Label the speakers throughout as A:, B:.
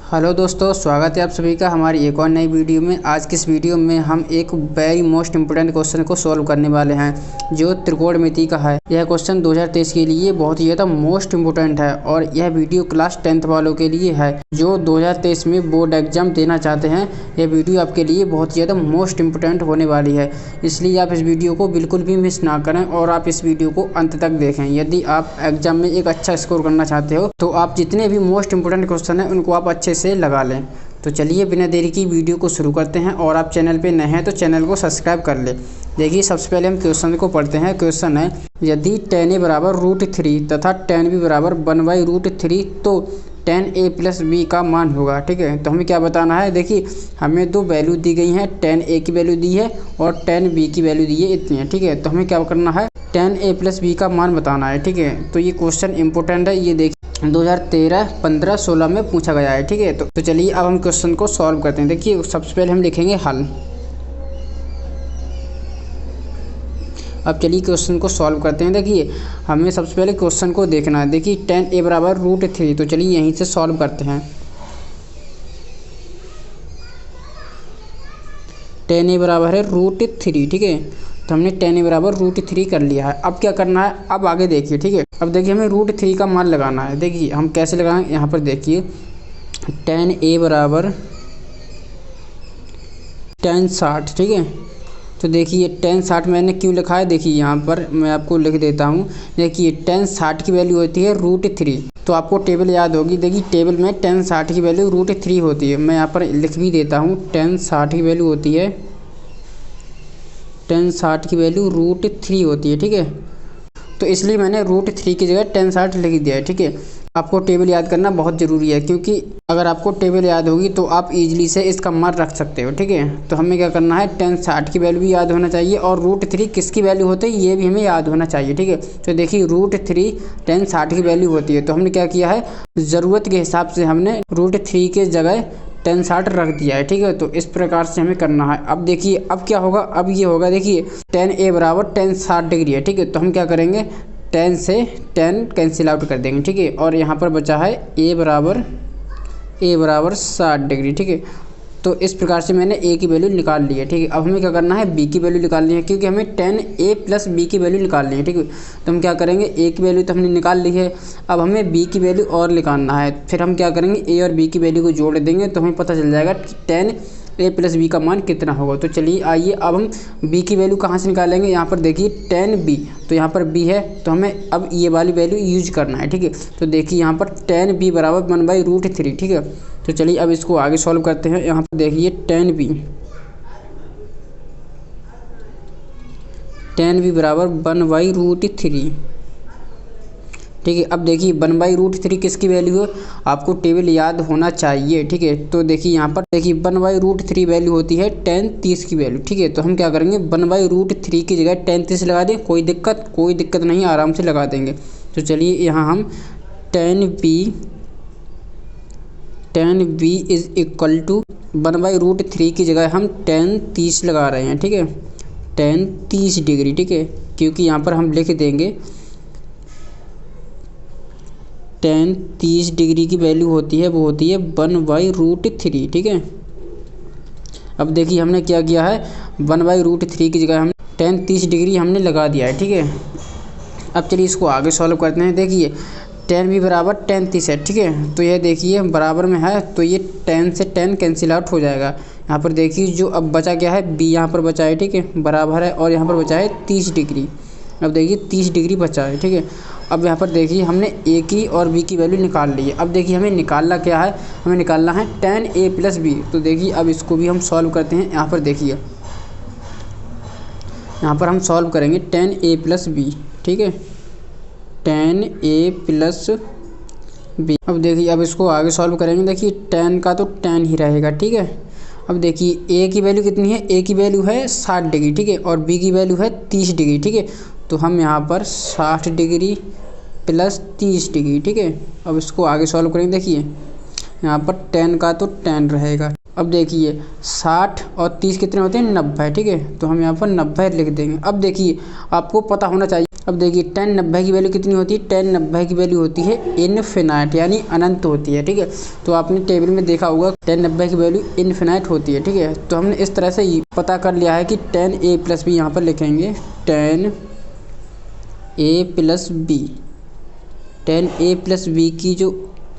A: Hello दोस्तों, स्वागत है आप सभी का हमारी एक और नई वीडियो में। आज की इस वीडियो में हम एक वेरी मोस्ट इम्पोर्टेंट क्वेश्चन को सॉल्व करने वाले हैं जो त्रिकोणमिति का है। यह क्वेश्चन 2023 के लिए बहुत ही ज़्यादा मोस्ट इम्पोर्टेंट है और यह वीडियो क्लास 10th वालों के लिए है जो 2023 में बोर्ड एग्जाम देना चाहते हैं। यह वीडियो आपके लिए बहुत ही ज़्यादा मोस्ट इम्पोर्टेंट होने वाली है, इसलिए आप इस वीडियो को बिल्कुल भी मिस ना करें और आप इस वीडियो को अंत तक देखें। यदि आप एग्जाम में एक अच्छा स्कोर करना चाहते हो तो आप जितने भी मोस्ट इम्पोर्टेंट क्वेश्चन हैं उनको आप अच्छे से लगा लें। तो चलिए बिना देरी की वीडियो को शुरू करते हैं और आप चैनल पे नए हैं तो चैनल को सब्सक्राइब कर ले। देखिए सबसे पहले हम क्वेश्चन को पढ़ते हैं। क्वेश्चन है, यदि tan a बराबर √3 तथा tan b बराबर 1/√3 तो tan a प्लस b का मान होगा। ठीक है, तो हमें क्या बताना है। देखिए हमें दो वैल्यू दी गई हैं, tan a की वैल्यू दी है और tan b की वैल्यू दी है, इतनी है। ठीक है, तो हमें क्या करना है, tan a प्लस b का मान बताना है। ठीक है, तो ये क्वेश्चन इंपॉर्टेंट है, ये देखिए 2013, 15, 16 में पूछा गया है। ठीक है, तो चलिए अब हम क्वेश्चन को सॉल्व करते हैं। देखिए सबसे पहले हम लिखेंगे हल। अब चलिए क्वेश्चन को सॉल्व करते हैं। देखिए हमें सबसे पहले क्वेश्चन को देखना है। देखिए tan a बराबर √3, तो चलिए यहीं से सॉल्व करते हैं। tan a बराबर है √3। ठीक है, तो हमने tan a बराबर √3 कर लिया है। अब क्या करना है, अब आगे देखिए। ठीक है, अब देखिए हमें √3 का मान लगाना है। देखिए हम कैसे लगाएंगे, यहाँ पर देखिए tan a बराबर tan 60। ठीक है, तो देखिए tan 60 मैंने क्यों लिखा है, देखिए यहाँ पर मैं आपको लिख देता हूँ। देखिए tan 60 की वैल्यू होती है √3, तो आपको टेबल याद होगी। देखिए टेबल में tan 60 की वैल्यू √3 होती है। मैं यहाँ पर लिख भी देता हूँ, tan 60 की वैल्यू होती है, tan 60 की वैल्यू √3 होती है। ठीक है, तो इसलिए मैंने √3 की जगह tan 60 लिख दिया है। ठीक है, आपको टेबल याद करना बहुत ज़रूरी है, क्योंकि अगर आपको टेबल याद होगी तो आप इजीली से इसका मान रख सकते हो। ठीक है, तो हमें क्या करना है, tan 60 की वैल्यू भी याद होना चाहिए और √3 किसकी वैल्यू होती है ये भी हमें याद होना चाहिए। ठीक है, तो देखिए √3 tan 60 की वैल्यू होती है, तो हमने क्या किया है, ज़रूरत के हिसाब से हमने √3 के जगह tan 60 रख दिया है। ठीक है, तो इस प्रकार से हमें करना है। अब देखिए अब क्या होगा, अब ये होगा, देखिए tan a बराबर tan 60 डिग्री है। ठीक है, तो हम क्या करेंगे, tan से tan कैंसिल आउट कर देंगे। ठीक है, और यहाँ पर बचा है a बराबर 60 डिग्री। ठीक है, तो इस प्रकार से मैंने a की वैल्यू निकाल ली है। ठीक है, अब हमें क्या करना है, b की वैल्यू निकालनी है, क्योंकि हमें tan a प्लस b की वैल्यू निकालनी है। ठीक है, तो हम क्या करेंगे, a की वैल्यू तो हमने निकाल ली है, अब हमें b की वैल्यू और निकालना है। फिर हम क्या करेंगे, a और b की वैल्यू को जोड़ देंगे तो हमें पता चल जाएगा कि tan a प्लस b का मान कितना होगा। तो चलिए आइए अब हम b की वैल्यू कहाँ से निकालेंगे। यहाँ पर देखिए tan b, तो यहाँ पर b है तो हमें अब ये वाली वैल्यू यूज करना है। ठीक है, तो देखिए यहाँ पर tan b बराबर 1/√3। ठीक है, तो चलिए अब इसको आगे सॉल्व करते हैं। यहाँ पर देखिए tan b बराबर 1/√3। ठीक है, अब देखिए 1/√3 किसकी वैल्यू है, आपको टेबल याद होना चाहिए। ठीक है, तो देखिए यहाँ पर देखिए 1/√3 वैल्यू होती है tan 30 की वैल्यू। ठीक है, तो हम क्या करेंगे, 1/√3 की जगह tan 30 लगा दें, कोई दिक्कत नहीं, आराम से लगा देंगे। तो चलिए यहाँ हम tan b is equal to 1/√3 की जगह हम tan 30 लगा रहे हैं। ठीक है, tan 30 डिग्री। ठीक है, क्योंकि यहाँ पर हम लिख देंगे tan 30 डिग्री की वैल्यू होती है, वो होती है 1/√3। ठीक है, अब देखिए हमने क्या किया है, 1/√3 की जगह हम tan 30 डिग्री हमने लगा दिया है। ठीक है, अब चलिए इसको आगे सॉल्व करते हैं। देखिए tan b बराबर tan 30 है। ठीक है, तो यह देखिए बराबर में है तो ये tan से tan कैंसिल आउट हो जाएगा। यहाँ पर देखिए जो अब बचा क्या है, b यहाँ पर बचा है। ठीक है, बराबर है और यहाँ पर बचा है 30 डिग्री। अब देखिए 30 डिग्री बचा है। ठीक है, अब यहाँ पर देखिए हमने a की और b की वैल्यू निकाल ली है। अब देखिए हमें निकालना क्या है, हमें निकालना है tan a प्लस b। तो देखिए अब इसको भी हम सॉल्व करते हैं। यहाँ पर देखिए यहाँ पर हम सॉल्व करेंगे tan a प्लस b। ठीक है, tan a प्लस b। अब देखिए अब इसको आगे सॉल्व करेंगे। देखिए tan का तो tan ही रहेगा। ठीक है, अब देखिए a की वैल्यू कितनी है, a की वैल्यू है 60 डिग्री। ठीक है, और b की वैल्यू है 30 डिग्री। ठीक है, तो हम यहाँ पर 60 डिग्री प्लस 30 डिग्री। ठीक है, अब इसको आगे सॉल्व करेंगे। देखिए यहाँ पर tan का तो tan रहेगा अब देखिए 60 और 30 कितने होते हैं 90, ठीक है। तो हम यहाँ पर 90 लिख देंगे। अब देखिए आपको पता होना चाहिए, अब देखिए 10 90 की वैल्यू कितनी होती है, 10 90 की वैल्यू होती है इनफिनाइट यानी अनंत होती है, ठीक है। तो आपने टेबल में देखा होगा 10 90 की वैल्यू इनफिनाइट होती है, ठीक है। तो हमने इस तरह से पता कर लिया है कि 10a + b, यहाँ पर लिखेंगे 10a + b, 10a + b की जो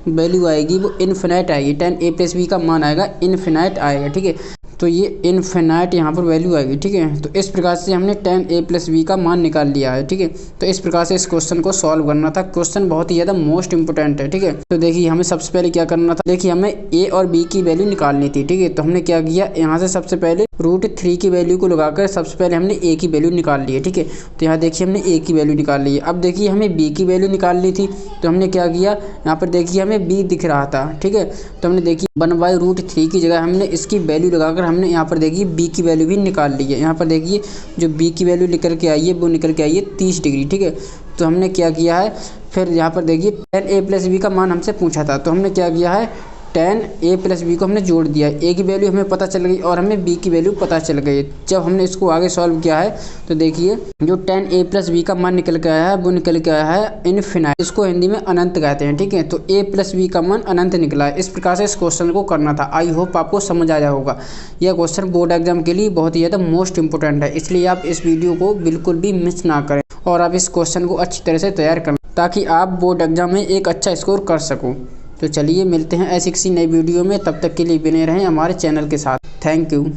A: वैल्यू आएगी वो इनफिनाइट आएगी, 10a + b का मान आएगा इनफिनाइट आएगा, ठीक है। तो ये इनफिनाइट यहाँ पर वैल्यू आएगी, ठीक है। तो इस प्रकार से हमने 10a + b का मान निकाल लिया है, ठीक है। तो इस प्रकार से इस क्वेश्चन को सॉल्व करना था। क्वेश्चन बहुत ही ज़्यादा मोस्ट इंपोर्टेंट है, ठीक है। तो देखिए हमें सबसे पहले क्या करना था, देखिए हमें a और b की वैल्यू निकालनी थी, ठीक है। तो हमने क्या किया, यहाँ से सबसे पहले √3 की वैल्यू को लगाकर सबसे पहले हमने a की वैल्यू निकाल ली है, ठीक है। तो यहाँ देखिए हमने a की वैल्यू निकाल ली है। अब देखिए हमें b की वैल्यू निकालनी थी, तो हमने क्या किया, यहाँ पर देखिए हमें b दिख रहा था, ठीक है। तो हमने देखिए 1/√3 की जगह हमने इसकी वैल्यू लगाकर हमने यहाँ पर देखिए b की वैल्यू भी निकाल ली है। यहाँ पर देखिए जो b की वैल्यू निकल के आई है वो निकल के आई है 30 डिग्री, ठीक है। तो हमने क्या किया है, फिर यहाँ पर देखिए 10a + b का मान हमसे पूछा था, तो हमने क्या किया है, 10a + b को हमने जोड़ दिया। a की वैल्यू हमें पता चल गई और हमें b की वैल्यू पता चल गई। जब हमने इसको आगे सॉल्व किया है तो देखिए जो 10a + b का मान निकल के आया है वो निकल के आया है इनफिनाइट, इसको हिंदी में अनंत कहते हैं, ठीक है। तो a + b का मान अनंत निकला है। इस प्रकार से इस क्वेश्चन को करना था। आई होप आपको समझ आया होगा। यह क्वेश्चन बोर्ड एग्जाम के लिए बहुत ही ज़्यादा मोस्ट इंपोर्टेंट है, इसलिए आप इस वीडियो को बिल्कुल भी मिस ना करें और आप इस क्वेश्चन को अच्छी तरह से तैयार करना ताकि आप बोर्ड एग्जाम में एक अच्छा स्कोर कर सको। तो चलिए मिलते हैं ऐसी किसी नई वीडियो में, तब तक के लिए बने रहें हमारे चैनल के साथ। Thank you.